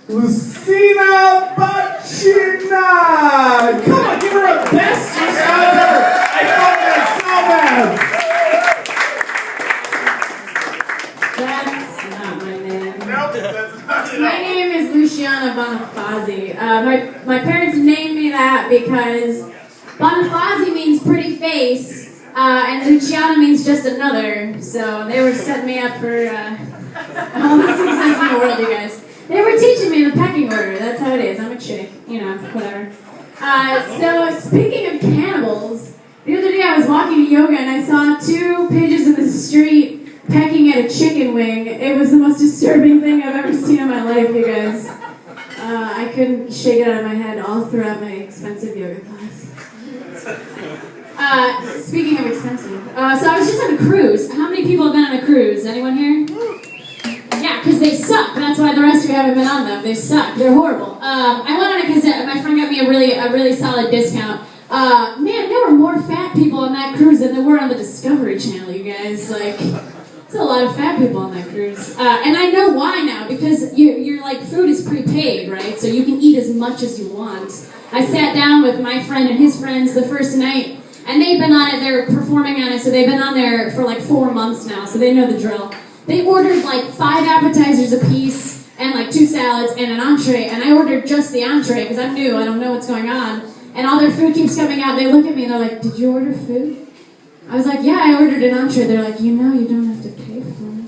Luciana Bonifazi. Come on, give her a best ever. I fucking so bad. That's not my name. Nope, that's not it. My name is Luciana Bonifazi. My parents named me that because Bonifazi means pretty face, and Luciana means just another. So they were setting me up for all the success in the world, you guys. They were teaching me the pecking order. That's how it is. I'm a chick, whatever. So speaking of cannibals, the other day I was walking to yoga and I saw two pigeons in the street pecking at a chicken wing. It was the most disturbing thing I've ever seen in my life, you guys. I couldn't shake it out of my head all throughout my expensive yoga class. Speaking of expensive, so I was just on a cruise. How many people have been on a cruise? Anyone here? Yeah, because they suck. That's why the rest of you haven't been on them. They suck. They're horrible. I went on it because my friend got me a really solid discount. Man, there were more fat people on that cruise than there were on the Discovery Channel, you guys. Like, it's a lot of fat people on that cruise. And I know why now, because you're like, food is prepaid, right? So you can eat as much as you want. I sat down with my friend and his friends the first night, and they've been on it, they're performing on it, so they've been on there for like 4 months now, so they know the drill. They ordered like 5 appetizers apiece, and like 2 salads, and an entree, and I ordered just the entree, because I'm new, I don't know what's going on. And all their food keeps coming out, they look at me and they're like, "Did you order food?" I was like, "Yeah, I ordered an entree." They're like, "You know you don't have to pay for it."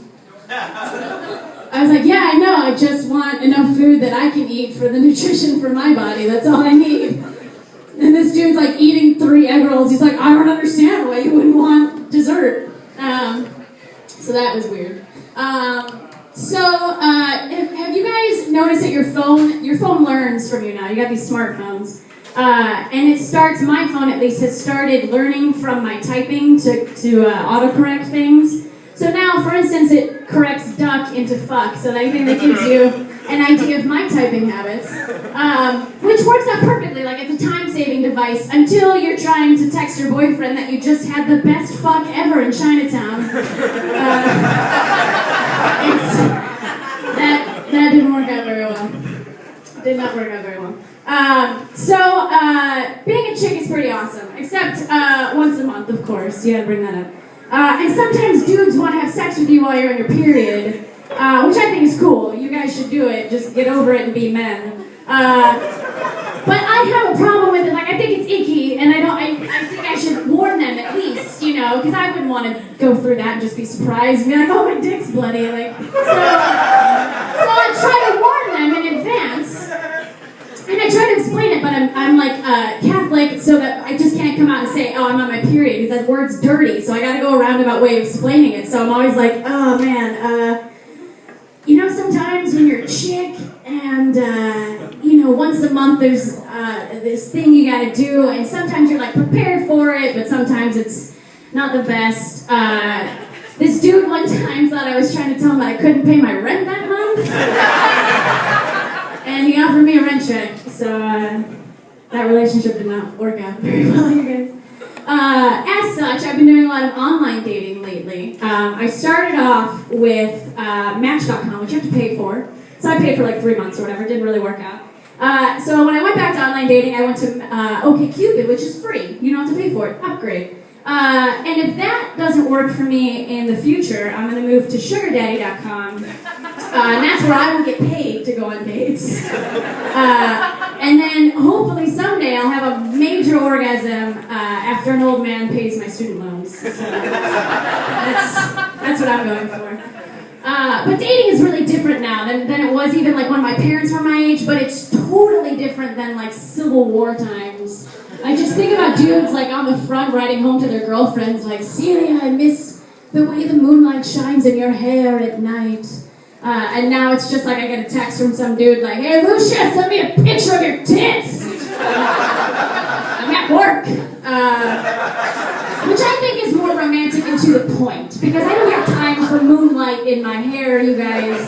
I was like, "Yeah, I know, I just want enough food that I can eat for the nutrition for my body, that's all I need." And this dude's like eating 3 egg rolls, he's like, "I don't understand why you wouldn't want dessert." So that was weird. Have you guys noticed that your phone learns from you now? You got these smartphones. And it starts, my phone at least, has started learning from my typing to autocorrect things. So now, for instance, it corrects duck into fuck, so I think that gives you an idea of my typing habits, which works out perfectly, like it's a time-saving device, until you're trying to text your boyfriend that you just had the best fuck ever in Chinatown. That didn't work out very well. Did not work out very well. Being a chick is pretty awesome, except once a month, of course. You gotta bring that up. And sometimes dudes want to have sex with you while you're on your period, which I think is cool. You guys should do it. Just get over it and be men. But I have a problem with it. Like, I think it's icky, and I think I should warn them at least, because I wouldn't want to go through that and just be surprised and be like, "Oh, my dick's bloody." Like, so I try to warn them in advance. And I try to explain it, but I'm like Catholic, so that I just can't come out and say, "Oh, I'm on my period," because that word's dirty, so I gotta go a roundabout way of explaining it. So I'm always like, "Oh man, sometimes when you're a chick and, once a month there's this thing you gotta do, and sometimes you're like prepared for it, but sometimes it's not the best." This dude one time thought I was trying to tell him that I couldn't pay my rent that month. And he offered me a rent check, so that relationship did not work out very well, you guys. As such, I've been doing a lot of online dating lately. I started off with Match.com, which you have to pay for. So I paid for like 3 months or whatever, it didn't really work out. So when I went back to online dating, I went to OkCupid, which is free. You don't have to pay for it. Upgrade. And if that doesn't work for me in the future, I'm going to move to SugarDaddy.com. And that's where I will get paid to go on dates. And then hopefully someday I'll have a major orgasm after an old man pays my student loans. So that's what I'm going for. But dating is really different now than it was even like when my parents were my age, but it's totally different than like Civil War times. I just think about dudes like on the front riding home to their girlfriends like, "Celia, I miss the way the moonlight shines in your hair at night." And now it's just like I get a text from some dude like, "Hey, Lucia, send me a picture of your tits." I'm at work. Which I think is more romantic and to the point, because I don't have time for moonlight in my hair, you guys.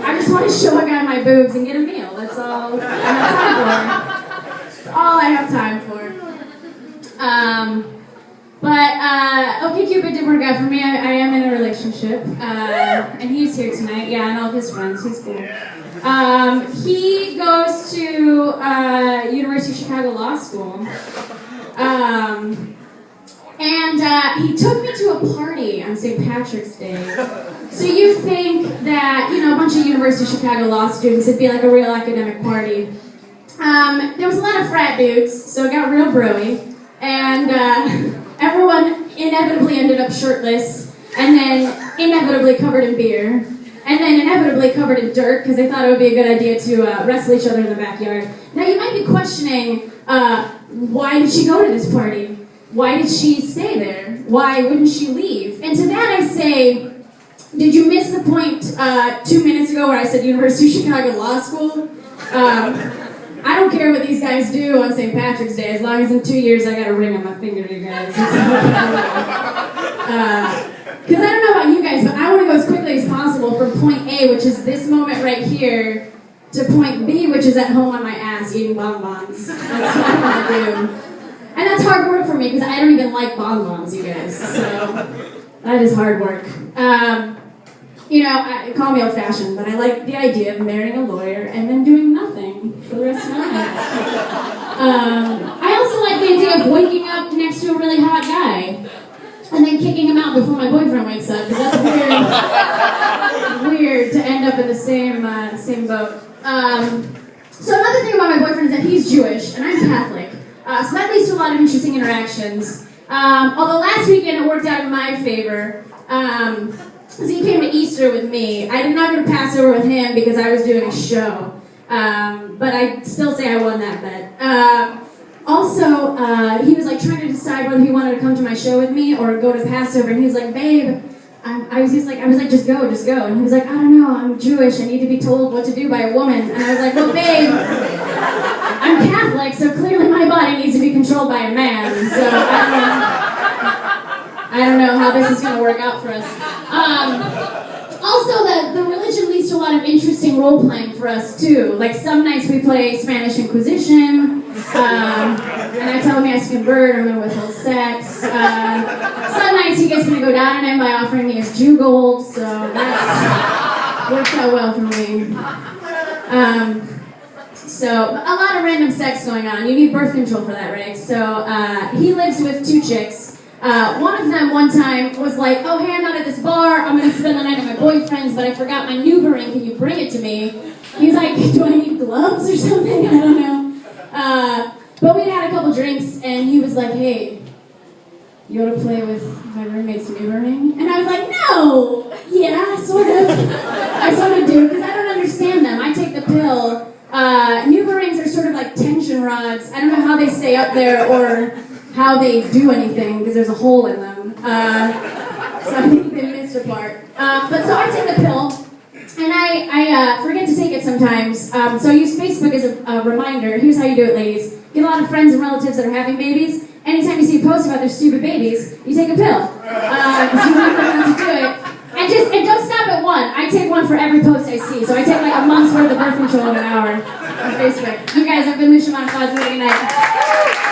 I just want to show a guy my boobs and get a meal. That's all I have time for. That's all I have time for. OkCupid didn't work out for me. I am in a relationship, and he's here tonight. Yeah, and all of his friends. He's cool. He goes to University of Chicago Law School. And he took me to a party on St. Patrick's Day. So you think that, a bunch of University of Chicago law students, it'd be like a real academic party. There was a lot of frat dudes, so it got real broy. And everyone inevitably ended up shirtless, and then inevitably covered in beer, and then inevitably covered in dirt, because they thought it would be a good idea to wrestle each other in the backyard. Now you might be questioning, why did she go to this party? Why did she stay there? Why wouldn't she leave? And to that I say, did you miss the point 2 minutes ago where I said University of Chicago Law School? I don't care what these guys do on St. Patrick's Day, as long as in 2 years I got a ring on my finger, you guys. Because I don't know about you guys, but I want to go as quickly as possible from point A, which is this moment right here, to point B, which is at home on my ass eating bonbons. That's what I want to do. And that's hard work for me, because I don't even like bonbons, you guys. So that is hard work. Call me old-fashioned, but I like the idea of marrying a lawyer and then doing nothing for the rest of my life. I also like the idea of waking up next to a really hot guy and then kicking him out before my boyfriend wakes up, because that's weird to end up in the same boat. So another thing about my boyfriend is that he's Jewish and I'm Catholic. So that leads to a lot of interesting interactions. Although last weekend it worked out in my favor. So he came to Easter with me. I did not go to Passover with him because I was doing a show. But I still say I won that bet. Also, he was like trying to decide whether he wanted to come to my show with me or go to Passover. And he was like, babe, I was like, just go. And he was like, I don't know, I'm Jewish. I need to be told what to do by a woman. And I was like, well, babe, I'm Catholic, so clearly my body needs to be controlled by a man. So I don't know how this is going to work out for us. Also, the religion leads to a lot of interesting role-playing for us, too. Like, some nights we play Spanish Inquisition, and I tell him he has to convert, I'm going to withhold sex. Some nights he gets me to go down on him by offering me his Jew gold, so that works out well for me. So, a lot of random sex going on. You need birth control for that, right? So, he lives with 2 chicks. One of them one time was like, oh, hey, I'm out at this bar, I'm going to spend the night at my boyfriend's, but I forgot my new ring, can you bring it to me? He was like, do I need gloves or something? I don't know. But we'd had a couple drinks, and he was like, hey, you want to play with my roommate's new ring? And I was like, no! Yeah, sort of. I sort of do, because I don't understand them. I take the pill. New rings are sort of like tension rods. I don't know how they stay up there or how they do anything, because there's a hole in them. So I think they missed a part. But so I take the pill, and I forget to take it sometimes. So I use Facebook as a reminder. Here's how you do it, ladies. Get a lot of friends and relatives that are having babies. Anytime you see a post about their stupid babies, you take a pill. Because you want them to do it. And don't stop at one. I take one for every post I see. So I take like a month's worth of birth control in an hour on Facebook. You guys have been Luciana Bonifazi. Good night.